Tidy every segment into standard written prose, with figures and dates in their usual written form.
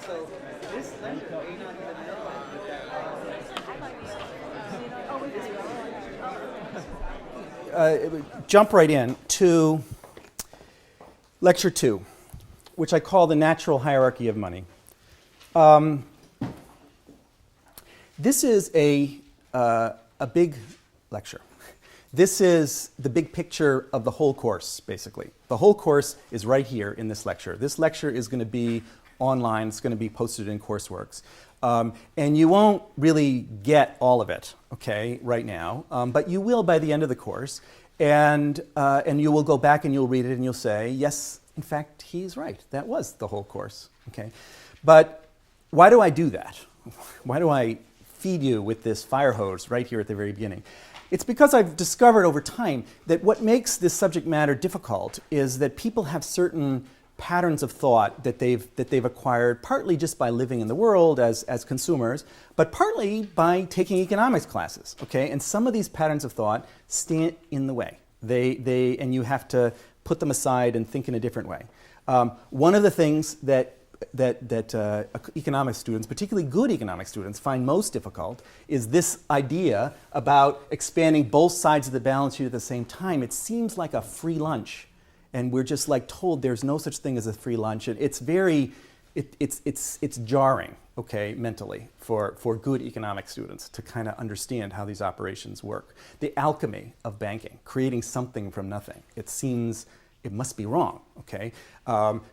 So this lecture may not even know that. Jump right in to lecture 2, which I call the natural hierarchy of money. This is a big lecture. This is the big picture of the whole course, basically. The whole course is right here in this lecture. This lecture is going to be online. It's going to be posted in Courseworks. And you won't really get all of it, okay, right now. But you will by the end of the course. And you will go back and you'll read it and you'll say, yes, in fact, he's right. That was the whole course, okay? But why do I do that? Why do I feed you with this fire hose right here at the very beginning? It's because I've discovered over time that what makes this subject matter difficult is that people have certain patterns of thought that they've acquired partly just by living in the world as consumers, but partly by taking economics classes, okay? And some of these patterns of thought stand in the way. And you have to put them aside and think in a different way. One of the things that economics students, particularly good economics students, find most difficult is this idea about expanding both sides of the balance sheet at the same time. It seems like a free lunch, and we're just like told there's no such thing as a free lunch. And it's jarring, okay, mentally for good economics students to kind of understand how these operations work. The alchemy of banking, creating something from nothing. It must be wrong, okay?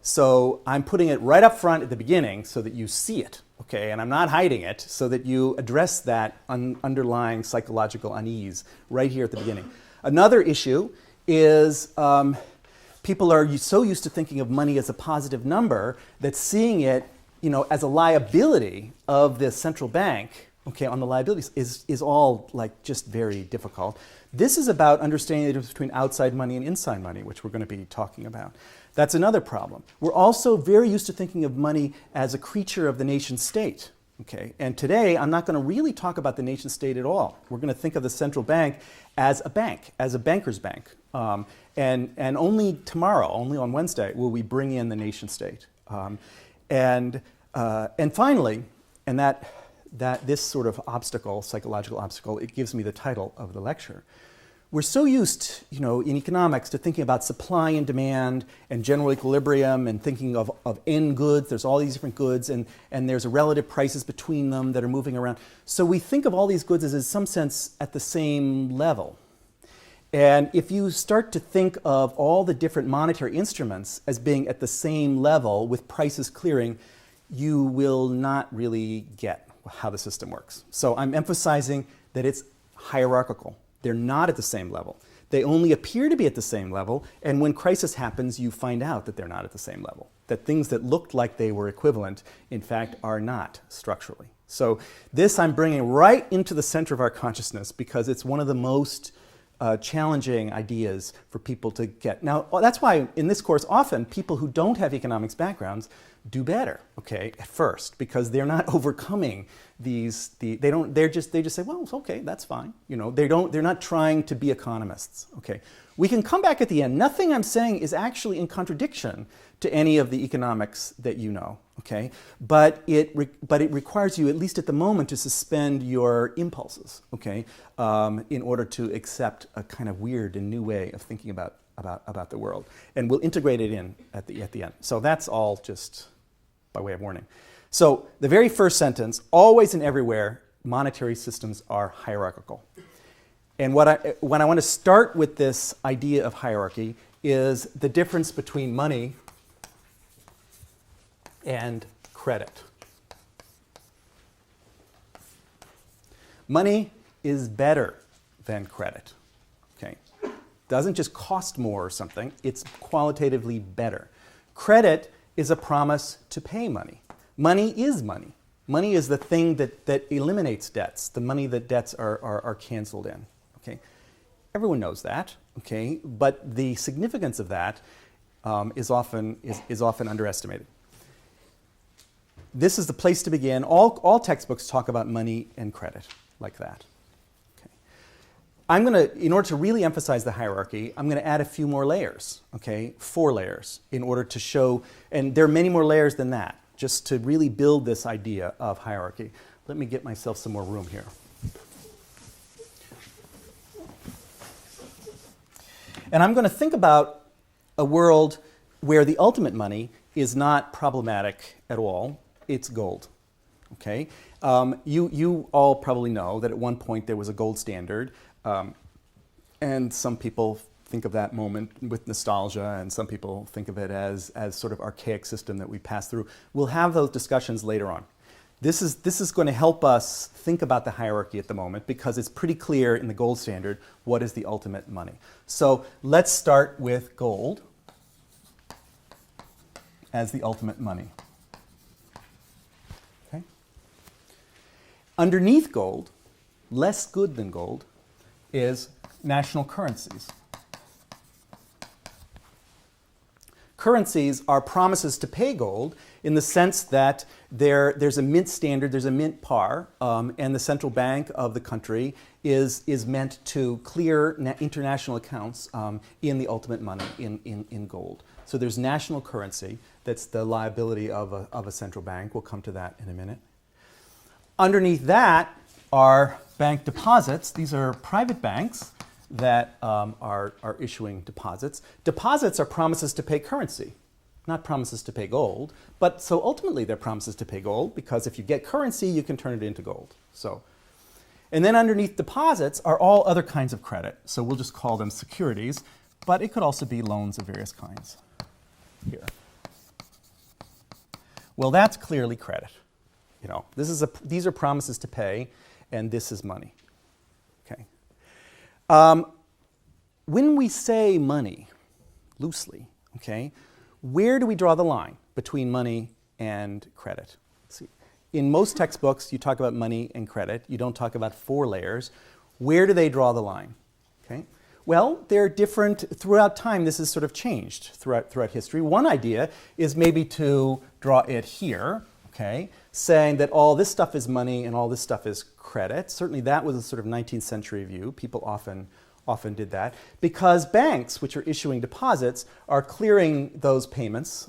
So I'm putting it right up front at the beginning so that you see it, okay? And I'm not hiding it so that you address that underlying psychological unease right here at the beginning. Another issue is people are so used to thinking of money as a positive number that seeing it, as a liability of the central bank, okay, on the liabilities is all like just very difficult. This is about understanding the difference between outside money and inside money, which we're going to be talking about. That's another problem. We're also very used to thinking of money as a creature of the nation state. Okay? And today, I'm not going to really talk about the nation state at all. We're going to think of the central bank, as a banker's bank. And only tomorrow, only on Wednesday, will we bring in the nation state. And finally, and that this sort of obstacle, psychological obstacle, it gives me the title of the lecture. We're so used, in economics to thinking about supply and demand and general equilibrium and thinking of end goods. There's all these different goods and there's relative prices between them that are moving around. So we think of all these goods as in some sense at the same level. And if you start to think of all the different monetary instruments as being at the same level with prices clearing, you will not really get how the system works. So I'm emphasizing that it's hierarchical. They're not at the same level. They only appear to be at the same level, and when crisis happens, you find out that they're not at the same level. That things that looked like they were equivalent, in fact, are not structurally. So this I'm bringing right into the center of our consciousness because it's one of the most challenging ideas for people to get. Now, that's why in this course, often people who don't have economics backgrounds do better, okay, at first, because they're not overcoming they just say, well, it's okay, that's fine. They're not trying to be economists, okay. We can come back at the end. Nothing I'm saying is actually in contradiction to any of the economics that you know, okay? But it requires you, at least at the moment, to suspend your impulses, okay, in order to accept a kind of weird and new way of thinking about the world. And we'll integrate it in at the end. So that's all just by way of warning. So the very first sentence, always and everywhere, monetary systems are hierarchical. And when I want to start with this idea of hierarchy is the difference between money and credit. Money is better than credit, okay? Doesn't just cost more or something, it's qualitatively better. Credit is a promise to pay money. Money is money. Money is the thing that eliminates debts, the money that debts are canceled in. Okay? Everyone knows that, okay? But the significance of that is often underestimated. This is the place to begin. All textbooks talk about money and credit like that. Okay. I'm going to, in order to really emphasize the hierarchy, I'm going to add a few more layers, okay? 4 layers in order to show, and there are many more layers than that, just to really build this idea of hierarchy. Let me get myself some more room here. And I'm going to think about a world where the ultimate money is not problematic at all. It's gold. Okay? You all probably know that at one point there was a gold standard, and some people think of that moment with nostalgia, and some people think of it as sort of archaic system that we pass through. We'll have those discussions later on. This is going to help us think about the hierarchy at the moment, because it's pretty clear in the gold standard what is the ultimate money. So let's start with gold as the ultimate money. Okay? Underneath gold, less good than gold, is national currencies. Currencies are promises to pay gold in the sense that there's a mint standard, there's a mint par, and the central bank of the country is meant to clear international accounts in the ultimate money, in gold. So there's national currency that's the liability of a central bank. We'll come to that in a minute. Underneath that are bank deposits. These are private banks that are issuing deposits. Deposits are promises to pay currency, not promises to pay gold. But so ultimately they're promises to pay gold, because if you get currency, you can turn it into gold. So, and then underneath deposits are all other kinds of credit. So we'll just call them securities, but it could also be loans of various kinds here. Well, that's clearly credit. You know, these are promises to pay, and this is money. Okay. When we say money, loosely, okay, where do we draw the line between money and credit? See, in most textbooks, you talk about money and credit. You don't talk about 4 layers. Where do they draw the line? Okay. Well, they're different throughout time. This has sort of changed throughout history. One idea is maybe to draw it here, okay, saying that all this stuff is money and all this stuff is credit. Certainly that was a sort of 19th century view. People often did that, because banks, which are issuing deposits, are clearing those payments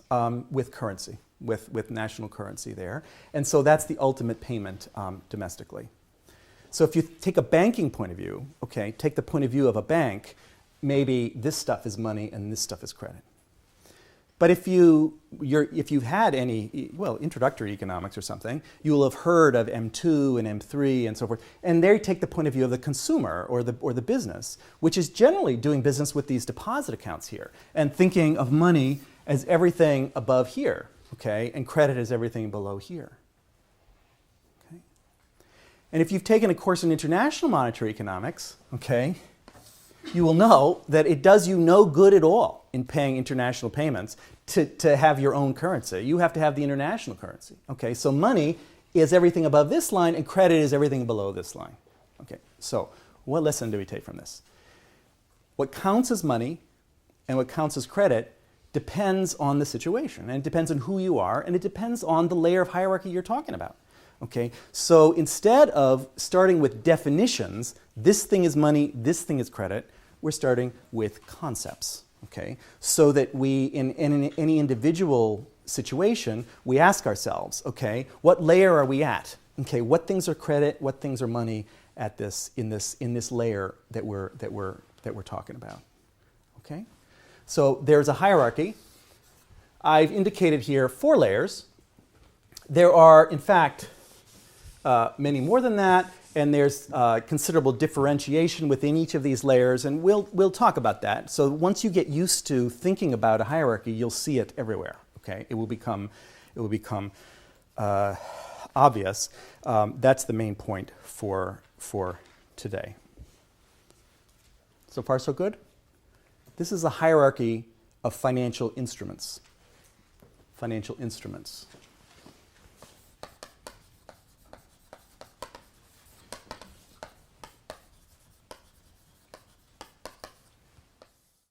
with currency, with national currency there. And so that's the ultimate payment domestically. So if you take a banking point of view, okay, take the point of view of a bank, maybe this stuff is money and this stuff is credit. But if you've had any, well, introductory economics or something, you will have heard of M2 and M3 and so forth. And they take the point of view of the consumer or the business, which is generally doing business with these deposit accounts here and thinking of money as everything above here, okay, and credit as everything below here. Okay? And if you've taken a course in international monetary economics, okay, you will know that it does you no good at all in paying international payments to have your own currency. You have to have the international currency. Okay, so money is everything above this line and credit is everything below this line. Okay, so what lesson do we take from this? What counts as money and what counts as credit depends on the situation, and it depends on who you are, and it depends on the layer of hierarchy you're talking about. Okay, so instead of starting with definitions, this thing is money, this thing is credit, we're starting with concepts. Okay, so that we, in any individual situation, we ask ourselves, okay, what layer are we at? Okay, what things are credit, what things are money at this in this layer that we're talking about? Okay, so there's a hierarchy. I've indicated here 4 layers. There are, in fact, many more than that, and there's considerable differentiation within each of these layers, and we'll talk about that. So once you get used to thinking about a hierarchy, you'll see it everywhere. Okay, it will become obvious. That's the main point for today. So far, so good. This is a hierarchy of financial instruments. Financial instruments.